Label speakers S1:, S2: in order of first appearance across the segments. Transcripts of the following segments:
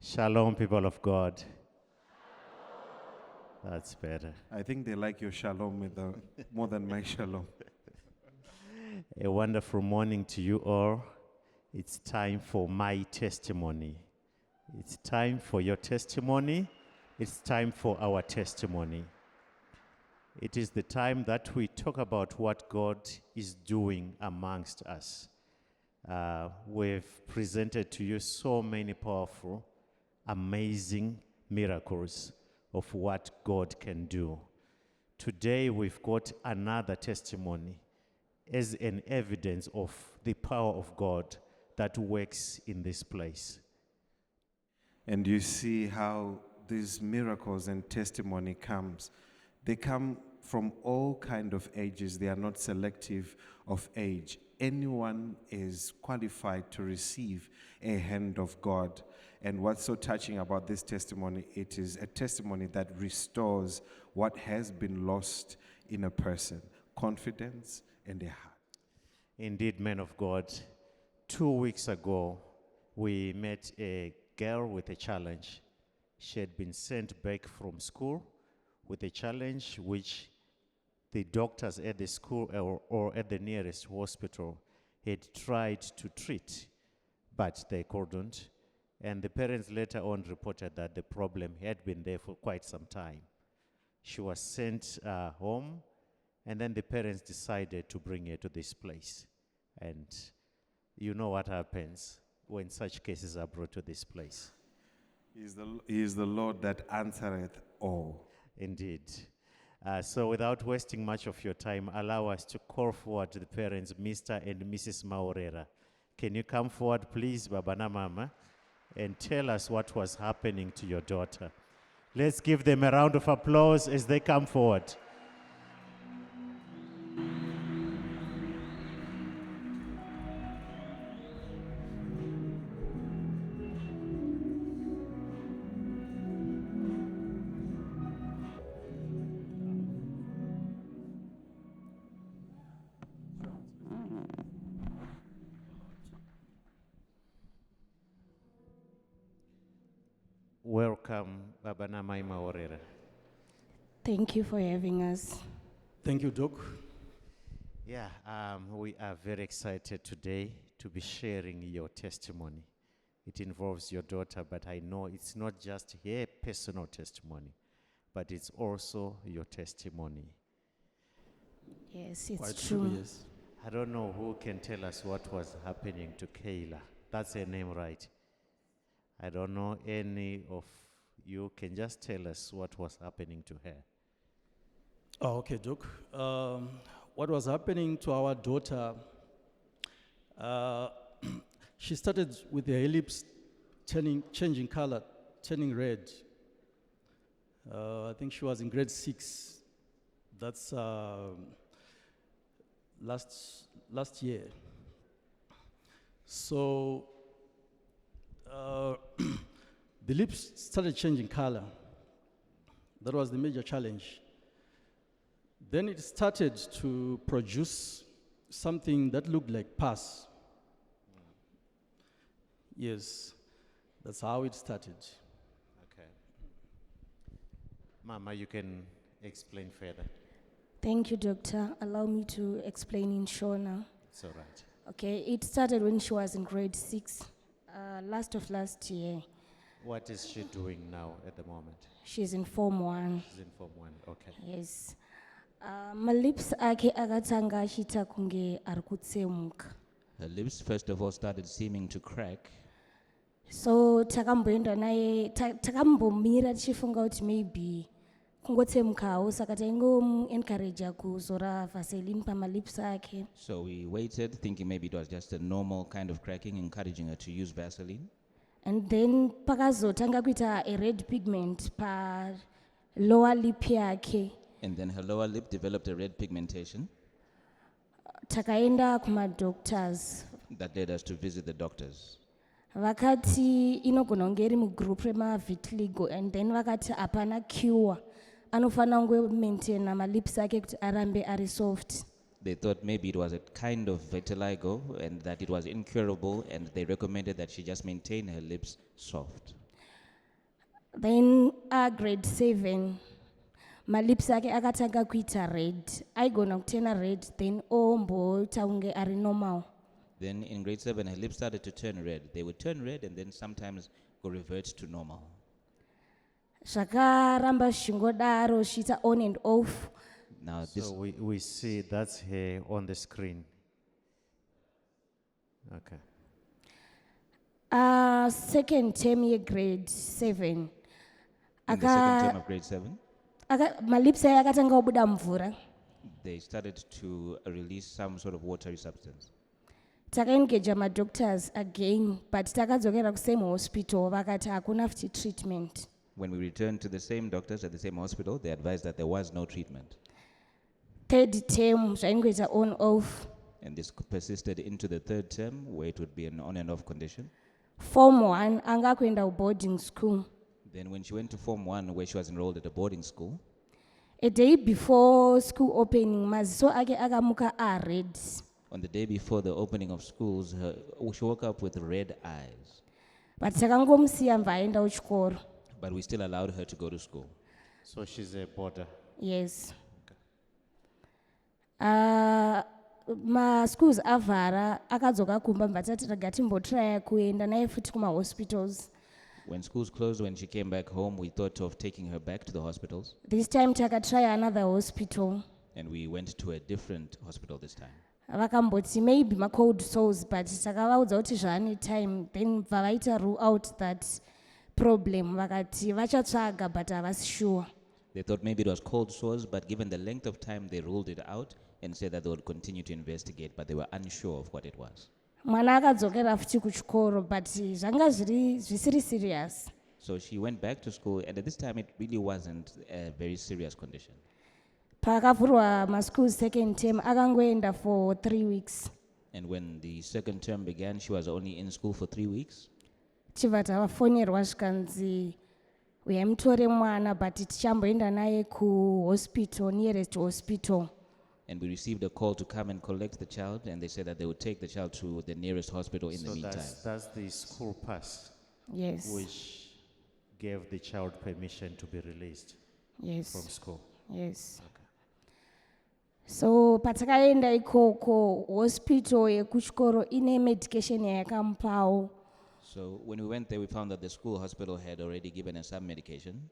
S1: Shalom, people of God. That's better.
S2: I think they like your shalom more than my shalom.
S1: A wonderful morning to you all. It's time for my testimony. It's time for your testimony. It's time for our testimony. It is the time that we talk about what God is doing amongst us. We've presented to you so many powerful, amazing miracles of what God can do. Today we've got another testimony as an evidence of the power of God that works in this place.
S2: And you see how these miracles and testimony comes. They come from all kind of ages. They are not selective of age. Anyone is qualified to receive a hand of God. And what's so touching about this testimony, it is a testimony that restores what has been lost in a person, confidence and a heart.
S1: Indeed, men of God, 2 weeks ago, we met a girl with a challenge. She had been sent back from school with a challenge which the doctors at the school or at the nearest hospital had tried to treat, but they couldn't. And the parents later on reported that the problem had been there for quite some time. She was sent home, and then the parents decided to bring her to this place. And you know what happens when such cases are brought to this place.
S2: He is the Lord that answereth all.
S1: Indeed. So without wasting much of your time, allow us to call forward the parents, Mr. and Mrs. Maurera. Can you come forward, please, Baba na Mama, and tell us what was happening to your daughter? Let's give them a round of applause as they come forward. Welcome, Baba Namai Maurera.
S3: Thank you for having us.
S4: Thank you, Doc.
S1: Yeah, we are very excited today to be sharing your testimony. It involves your daughter, but I know it's not just her personal testimony, but it's also your testimony.
S3: Yes, it's
S4: Quite
S3: true.
S4: yes.
S1: I don't know who can tell us what was happening to Kayla. That's her name, right? I don't know any of you can just tell us what was happening to her.
S4: Oh, okay, Doc. What was happening to our daughter, she started with her lips changing color, turning red. I think she was in grade 6. That's last year. So the lips started changing color. That was the major challenge. Then it started to produce something that looked like pus. Yes, that's how it started.
S1: Okay. Mama, you can explain further.
S3: Thank you, doctor. Allow me to explain in short now.
S1: It's all right.
S3: Okay, it started when she was in grade 6, last year.
S1: What is she doing now at the moment?
S3: She's in Form 1.
S1: She's in Form 1, okay.
S3: Yes. My lips akhe akatsanga achita kunge ari kutsemuka.
S5: Her lips, first of all, started seeming to crack.
S3: So takamboenda naye takambomira tichifunga kuti maybe kungotsemukawo saka taingoencourage kuzora vaseline pamalips akhe.
S5: So we waited, thinking maybe it was just a normal kind of cracking, encouraging her to use Vaseline.
S3: And then pakazotanga kuita a red pigment pa lower lip yakhe.
S5: And then her lower lip developed a red pigmentation
S3: Takaenda kuma doctors.
S5: that led us to visit the doctors.
S3: Vakati inogona kunge iri mugroup remavitiligo, and then vakati hapana cure. Anofana kunge maintaina malips ake kuti arambe ari soft.
S5: They thought maybe it was a kind of vitiligo and that it was incurable, and they recommended that she just maintain her lips soft.
S3: Then grade 7, malips ake akatanga kuita red. Aigona kutena red, then omboita unge ari normal.
S5: Then in grade 7, her lips started to turn red. They would turn red and then sometimes go revert to normal.
S3: Zvakaramba zvichingodaro zvichiita on and off.
S5: Now this,
S1: So we see that's her on the screen. Okay.
S3: Second term ye grade 7.
S5: in the second term of grade 7,
S3: Malips ake akatanga kubuda mvura.
S5: they started to release some sort of watery substance.
S3: Takaengage madoctors again, but takadzokera kusame hospital vakati hakuna futi treatment.
S5: When we returned to the same doctors at the same hospital, they advised that there was no treatment.
S3: Third term zvaingoita on off.
S5: And this persisted into the third term, where it would be an on and off condition.
S3: Form 1 anga kuenda boarding school.
S5: Then when she went to Form 1, where she was enrolled at a boarding school,
S3: A day before school opening, maziso ake akamuka red.
S5: on the day before the opening of schools, she woke up with red eyes.
S3: But takangomusiya mva aenda kuchikoro.
S5: But we still allowed her to go to school.
S1: So she's a boarder.
S3: Yes. Ma schools avhara akadzoka kumba mbatati raga timbotraya kuenda naye futi kuma-hospitals.
S5: When schools closed, when she came back home, we thought of taking her back to the hospitals.
S3: This time takatry another hospital.
S5: And we went to a different hospital this time.
S3: Vakamboti maybe ma-cold sores, but takavaudza kuti zvaane time, then bva vaita rule out that problem. Vakati vachatsvaga but havasi sure.
S5: They thought maybe it was cold sores, but given the length of time, they ruled it out and said that they would continue to investigate, but they were unsure of what it was.
S3: Mwana akadzokera futi kuchikoro, but zvanga zvisiri serious.
S5: So she went back to school, and at this time, it really wasn't a very serious condition.
S3: Pakavhurwa ma-schools second term, akangoenda for 3 weeks.
S5: And when the second term began, she was only in school for 3 weeks.
S3: Chibva tavafonerwa zvikanzi uyai mutore mwana but tichamboenda naye kuhospital, nearest hospital.
S5: And we received a call to come and collect the child, and they said that they would take the child to the nearest hospital in the
S1: So
S5: meantime.
S1: that's the school pass,
S3: Yes.
S1: which gave the child permission to be released from
S3: Yes.
S1: school.
S3: Yes. So patakaenda ikoko hospital yekuchikoro ine medication yayakamupawo.
S5: So when we went there, we found that the school hospital had already given us some medication.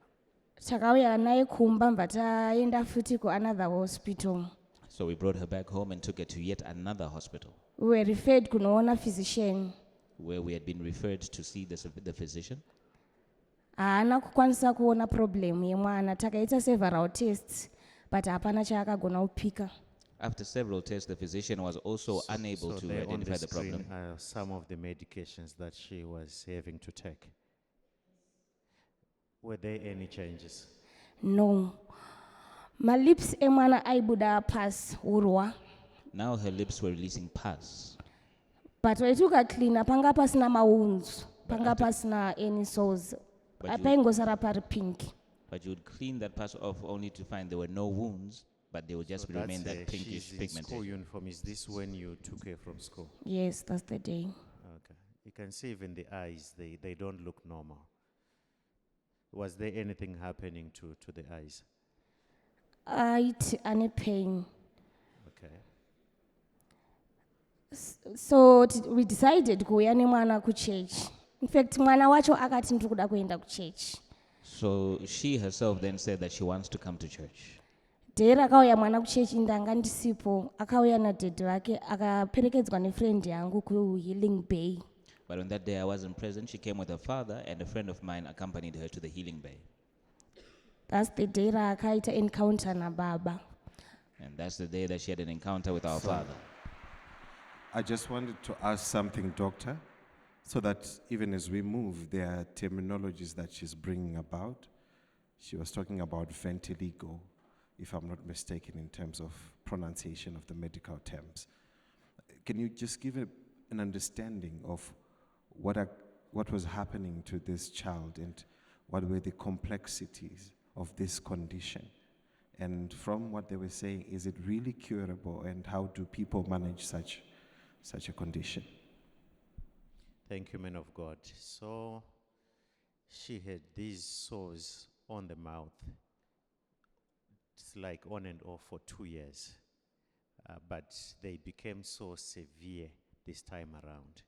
S3: Takauya naye kumba mva taenda futi ku-another hospital.
S5: So we brought her back home and took her to yet another hospital,
S3: We were referred kunoona physician.
S5: where we had been referred to see the physician.
S3: Haana kukwanisa kuona problem yemwana. Takaita several tests but hapana chaakagona kupika.
S5: After several tests, the physician was also unable
S1: So
S5: to
S1: there on
S5: identify the
S1: screen
S5: problem.
S1: are some of the medications that she was having to take. Were there any changes?
S3: No. Malips emwana aibuda pasi urwa.
S5: Now her lips were releasing pus.
S3: But waiti ukacleana panga pasina mawounds, panga pasina any sores.
S5: But you-
S3: Paingosara pari pink.
S5: But you would clean that pus off only to find there were no wounds, but they would just
S1: So
S5: remain
S1: that's,
S5: that pinkish
S1: she's in school
S5: pigmentation.
S1: uniform. Is this when you took her from school?
S3: Yes, that's the day.
S1: Okay. You can see even the eyes, they don't look normal. Was there anything happening to the eyes?
S3: It ane pain.
S1: Okay.
S3: So we decided kuuya nemwana kuchurch. In fact, mwana wacho akati ndiri kuda kuenda kuchurch.
S5: So she herself then said that she wants to come to church.
S3: Dhee rakauya mwana kuchurch ndanga ndisipo, akauya nadhedhi wake akaperekedzwa nefriend yangu kuHealing Bay.
S5: But on that day I wasn't present. She came with her father, and a friend of mine accompanied her to the Healing Bay.
S3: That's the day raakaita encounter nababa.
S5: And that's the day that she had an encounter with our father.
S2: I just wanted to ask something, Doctor, so that even as we move, there are terminologies that she's bringing about. She was talking about vitiligo, if I'm not mistaken, in terms of pronunciation of the medical terms. Can you just give an understanding of what was happening to this child and what were the complexities of this condition? And from what they were saying, is it really curable, and how do people manage such a condition?
S1: Thank you, man of God. So she had these sores on the mouth. It's like on and off for 2 years. But they became so severe this time around.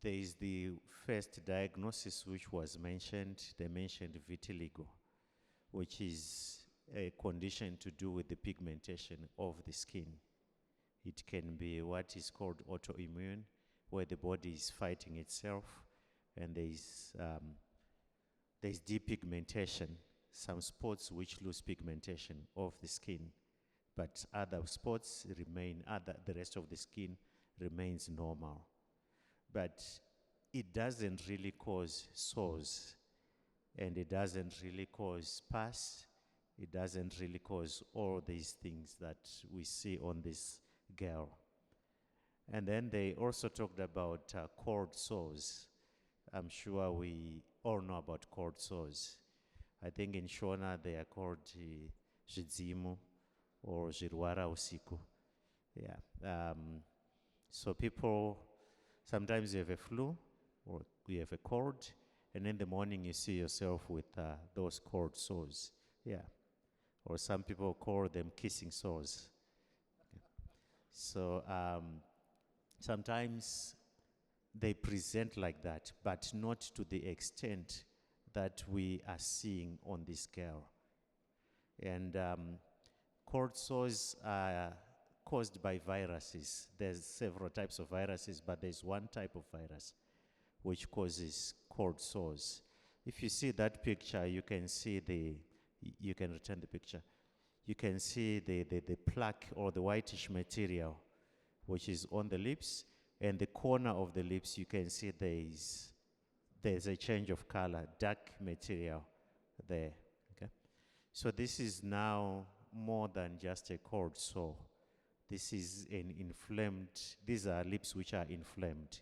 S1: There is the first diagnosis which was mentioned. They mentioned vitiligo, which is a condition to do with the pigmentation of the skin. It can be what is called autoimmune, where the body is fighting itself, and there's depigmentation, some spots which lose pigmentation of the skin, but other spots remain, the rest of the skin remains normal. But it doesn't really cause sores, and it doesn't really cause pus, it doesn't really cause all these things that we see on this girl. And then they also talked about cold sores. I'm sure we all know about cold sores. I think in Shona they are called zvidzimu or zvirwara usiku. Yeah. So people, sometimes you have a flu or you have a cold, and in the morning you see yourself with those cold sores. Yeah. Or some people call them kissing sores. Okay. So sometimes they present like that, but not to the extent that we are seeing on this girl. And cold sores are caused by viruses. There's several types of viruses, but there's one type of virus which causes cold sores. If you see that picture, you can see you can return the picture. You can see the plaque or the whitish material which is on the lips, and the corner of the lips you can see there's a change of color, dark material there. Okay? So this is now more than just a cold sore. This is these are lips which are inflamed.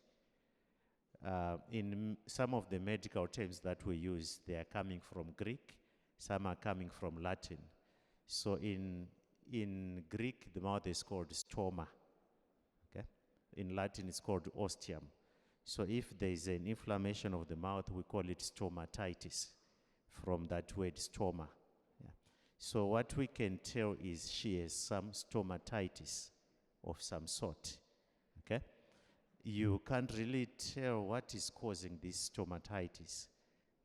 S1: In some of the medical terms that we use, they are coming from Greek, some are coming from Latin. So in Greek, the mouth is called stoma. Okay? In Latin, it's called ostium. So if there is an inflammation of the mouth, we call it stomatitis, from that word stoma. Yeah. So what we can tell is she has some stomatitis of some sort. Okay? You can't really tell what is causing this stomatitis.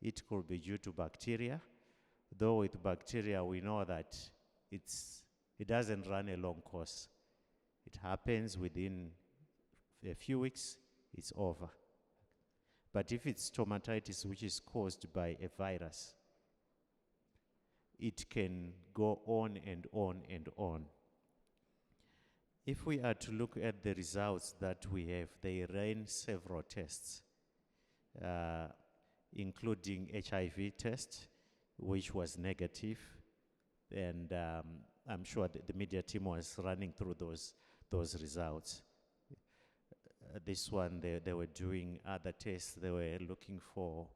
S1: It could be due to bacteria, though with bacteria we know that it doesn't run a long course. It happens within a few weeks, it's over. But if it's stomatitis which is caused by a virus, it can go on and on and on. If we are to look at the results that we have, they ran several tests, including HIV test, which was negative, and I'm sure the media team was running through those results. This one, they were doing other tests. They were looking for,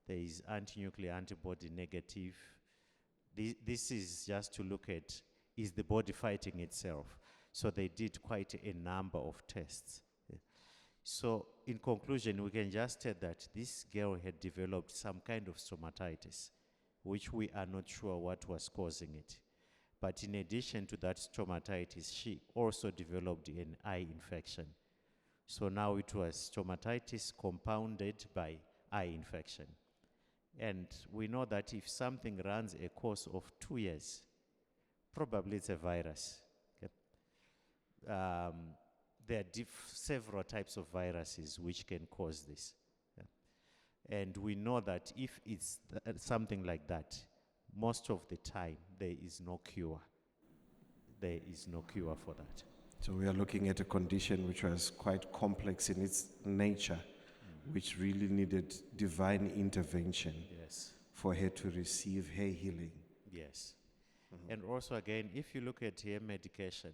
S1: there is anti-nuclear antibody negative. This is just to look at, is the body fighting itself? So they did quite a number of tests. So in conclusion, we can just say that this girl had developed some kind of stomatitis, which we are not sure what was causing it. But in addition to that stomatitis, she also developed an eye infection. So now it was stomatitis compounded by eye infection. And we know that if something runs a course of 2 years, probably it's a virus. Okay? There are several types of viruses which can cause this. Yeah? And we know that if it's something like that, most of the time there is no cure. There is no cure for that.
S2: So we are looking at a condition which was quite complex in its nature, which really needed divine intervention
S1: Yes.
S2: for her to receive her healing.
S1: Yes. And also again, if you look at her medication,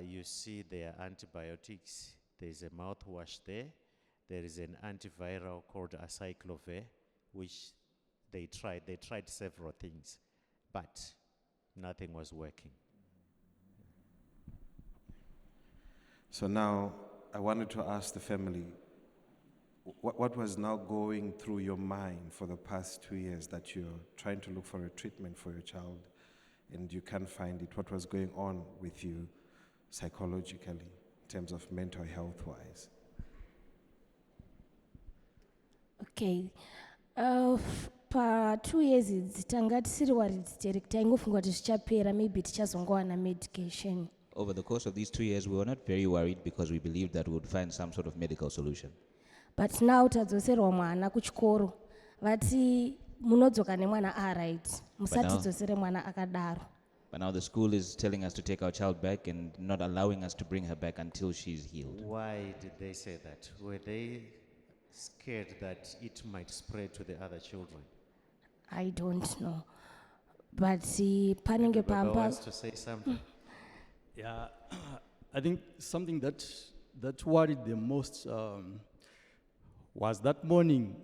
S1: you see there are antibiotics. There's a mouthwash there. There is an antiviral called acyclovir, which they tried several things, but nothing was working.
S2: So now I wanted to ask the family, what was now going through your mind for the past 2 years that you're trying to look for a treatment for your child and you can't find it? What was going on with you psychologically in terms of mental health wise?
S3: Okay. Pa 2 years idzi tanga tisiri worried taingofunga kuti zvichapera, maybe tichazongowana medication.
S5: Over the course of these 2 years, we were not very worried because we believed that we would find some sort of medical solution.
S3: But now tadzoserwa mwana kuchikoro vati munodzoka nemwana aright, musatidzosere mwana akadaro.
S5: But now the school is telling us to take our child back and not allowing us to bring her back until she's healed.
S1: Why did they say that? Were they scared that it might spread to the other children?
S3: I don't know. But panenge
S1: Baba
S3: pamba.
S1: wants to say something.
S4: Yeah, I think something that worried them most was that morning,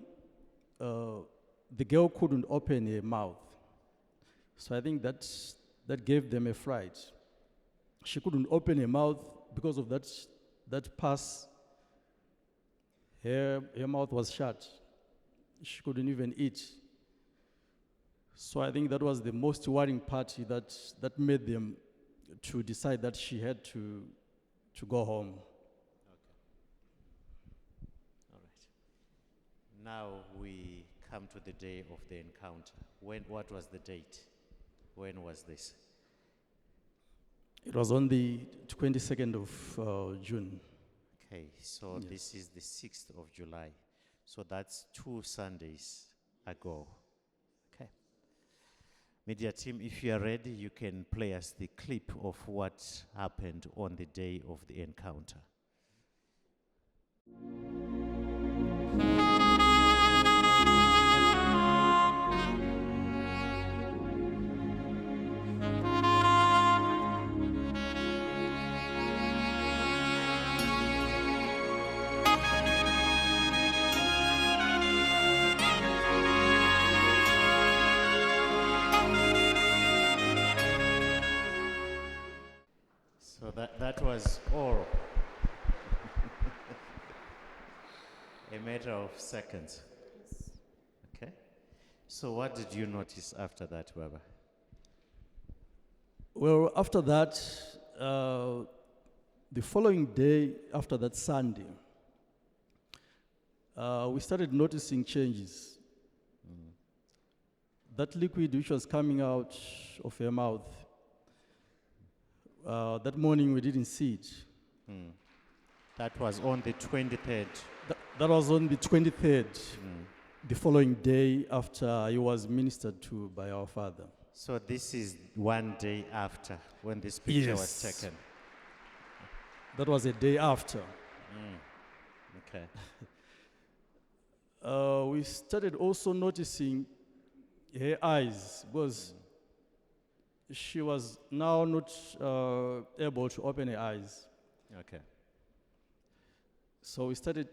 S4: the girl couldn't open her mouth. So I think that gave them a fright. She couldn't open her mouth because of that pass. Her mouth was shut. She couldn't even eat. So I think that was the most worrying part that made them to decide that she had to go home.
S1: All right. Now we come to the day of the encounter. What was the date? When was this?
S4: It was on the 22nd of June.
S1: Okay, so
S4: Yes.
S1: this is the 6th of July. So that's 2 Sundays ago. Okay. Media team, if you are ready, you can play us the clip of what happened on the day of the encounter. So that was all. A matter of seconds. Okay. So what did you notice after that, Baba?
S4: Well, after that, the following day, after that Sunday, we started noticing changes. That liquid which was coming out of her mouth, that morning we didn't see it.
S1: That was on the 23rd.
S4: That was on the 23rd, the following day after he was ministered to by our father.
S1: So this is one day after when this picture was
S4: Yes.
S1: taken.
S4: That was a day after.
S1: Okay.
S4: We started also noticing her eyes because she was now not able to open her eyes.
S1: Okay.
S4: So we started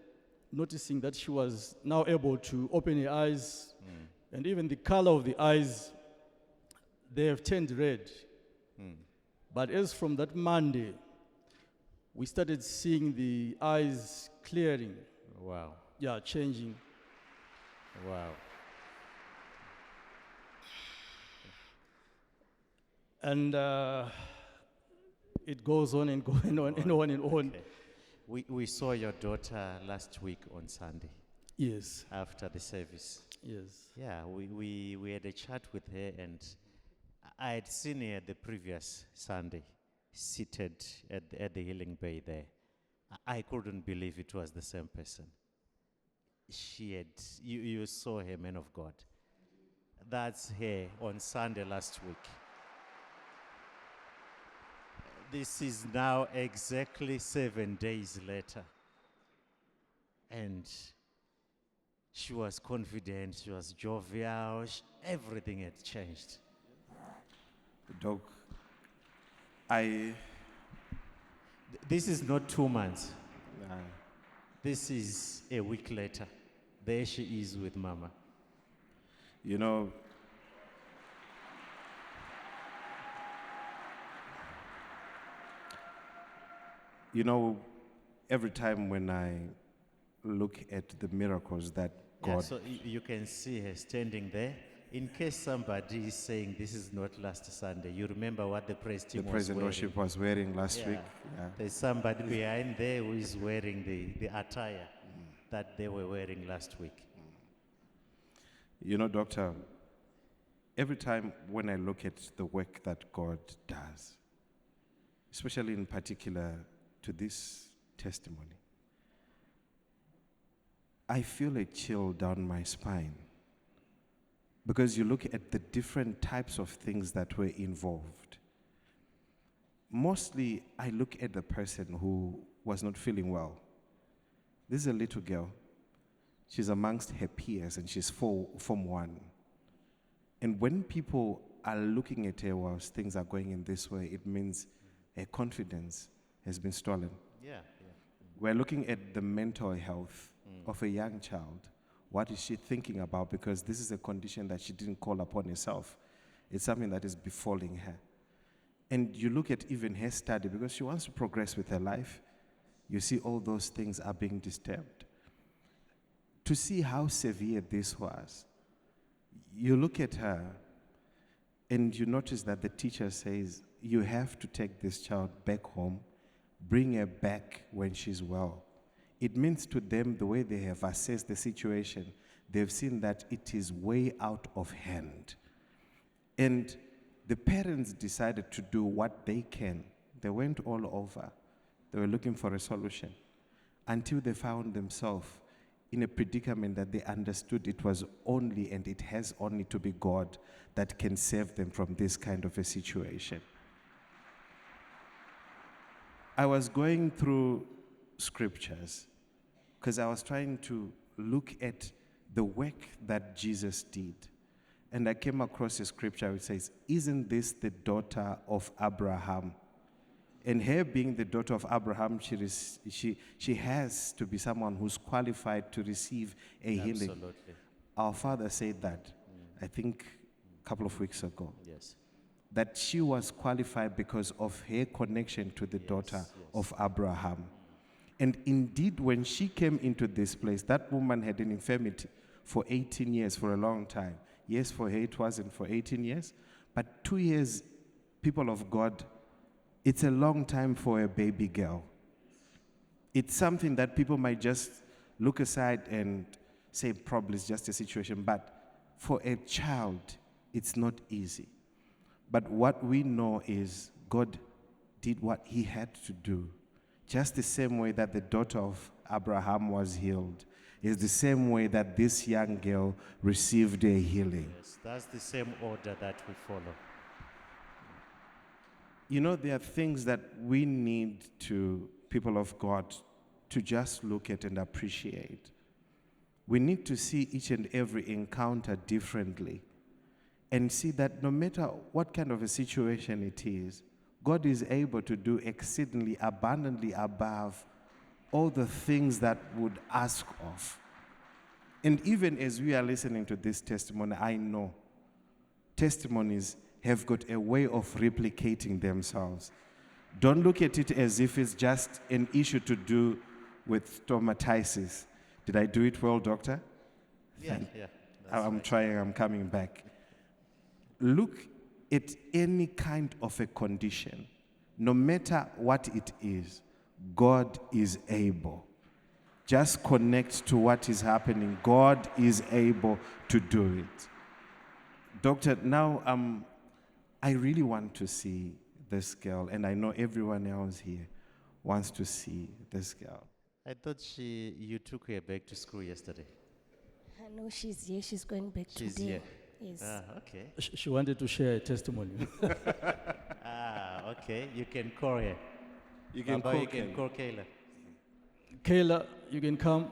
S4: noticing that she was now able to open her eyes, and even the color of the eyes, they have turned red. But as from that Monday, we started seeing the eyes clearing,
S1: Wow.
S4: changing.
S1: Wow.
S4: And it goes on and going on and on and on.
S1: Okay. We saw your daughter last week on Sunday
S4: Yes,
S1: after the service.
S4: yes.
S1: Yeah, we had a chat with her, and I had seen her the previous Sunday seated at the healing bay there. I couldn't believe it was the same person. You saw her, man of God. That's her on Sunday last week. This is now exactly 7 days later. And she was confident, she was jovial, everything had changed.
S2: Doc,
S1: This is not 2 months.
S2: uh,
S1: This is a week later. There she is with Mama.
S2: you know, every time when I look at the miracles that
S1: Yeah,
S2: God.
S1: so you can see her standing there. In case somebody is saying this is not last Sunday, you remember what the praise
S2: The
S1: team was
S2: praise and
S1: wearing.
S2: worship was wearing last
S1: Yeah.
S2: week. Yeah.
S1: There's somebody behind there who is wearing the attire that they were wearing last week.
S2: You know, Doctor, every time when I look at the work that God does, especially in particular to this testimony, I feel a chill down my spine. Because you look at the different types of things that were involved. Mostly, I look at the person who was not feeling well. This is a little girl. She's amongst her peers and she's Form 1. And when people are looking at her whilst things are going in this way, it means her confidence has been stolen.
S1: Yeah.
S2: We're looking at the mental health of a young child. What is she thinking about? Because this is a condition that she didn't call upon herself. It's something that is befalling her. And you look at even her study, because she wants to progress with her life. You see all those things are being disturbed. To see how severe this was, you look at her and you notice that the teacher says, you have to take this child back home, bring her back when she's well. It means to them, the way they have assessed the situation, they've seen that it is way out of hand. And the parents decided to do what they can. They went all over. They were looking for a solution until they found themselves in a predicament that they understood it was only and it has only to be God that can save them from this kind of a situation. I was going through scriptures because I was trying to look at the work that Jesus did. And I came across a scripture which says, isn't this the daughter of Abraham? And her being the daughter of Abraham, she has to be someone who's qualified to receive a healing.
S1: Absolutely.
S2: Our father said that, I think, a couple of weeks ago.
S1: Yes.
S2: That she was qualified because of her connection to the daughter of Abraham. And indeed, when she came into this place, that woman had an infirmity for 18 years, for a long time. Yes, for her it wasn't for 18 years, but 2 years, people of God, it's a long time for a baby girl. It's something that people might just look aside and say probably it's just a situation, but for a child, it's not easy. But what we know is God did what he had to do. Just the same way that the daughter of Abraham was healed is the same way that this young girl received a healing.
S1: Yes, that's the same order that we follow.
S2: You know, there are things that we need to, people of God, to just look at and appreciate. We need to see each and every encounter differently and see that no matter what kind of a situation it is, God is able to do exceedingly abundantly above all the things that would ask of. And even as we are listening to this testimony, I know testimonies have got a way of replicating themselves. Don't look at it as if it's just an issue to do with stomatitis. Did I do it well, doctor?
S1: Yeah.
S2: I'm
S1: right.
S2: trying, I'm coming back. Look at any kind of a condition, no matter what it is, God is able. Just connect to what is happening. God is able to do it. Doctor, now I really want to see this girl, and I know everyone else here wants to see this girl.
S1: I thought you took her back to school yesterday.
S3: I know she's here. She's going back
S1: She's
S3: today.
S1: here.
S3: Yes.
S1: Okay.
S4: She wanted to share a testimony.
S1: Okay. You can call her.
S2: You can
S1: Baba,
S2: call
S1: you can
S2: Kayla.
S1: call Kayla.
S4: Kayla, you can come.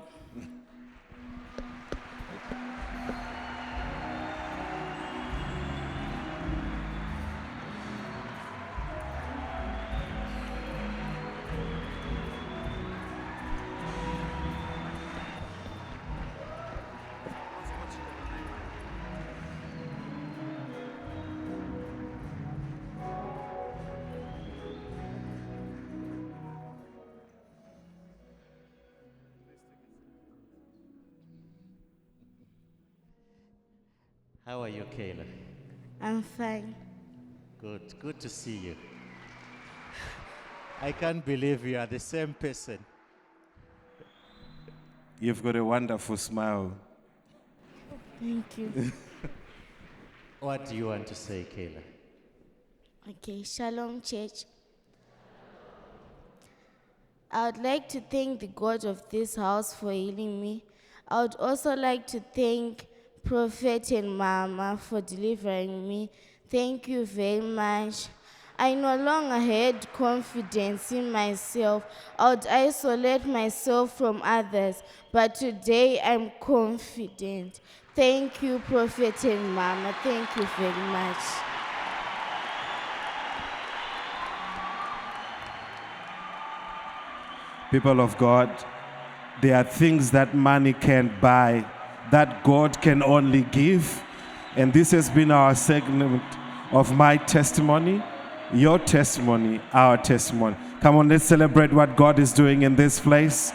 S1: How are you, Kayla?
S6: I'm fine.
S1: Good to see you. I can't believe you are the same person.
S2: You've got a wonderful smile.
S6: Thank you.
S1: What do you want to say, Kayla?
S6: Okay, Shalom Church. I would like to thank the God of this house for healing me. I would also like to thank Prophet and Mama for delivering me. Thank you very much. I no longer had confidence in myself. I would isolate myself from others, but today I'm confident. Thank you, Prophet and Mama. Thank you very much.
S2: People of God, there are things that money can't buy, that God can only give. And this has been our segment of my testimony, your testimony, our testimony. Come on, let's celebrate what God is doing in this place.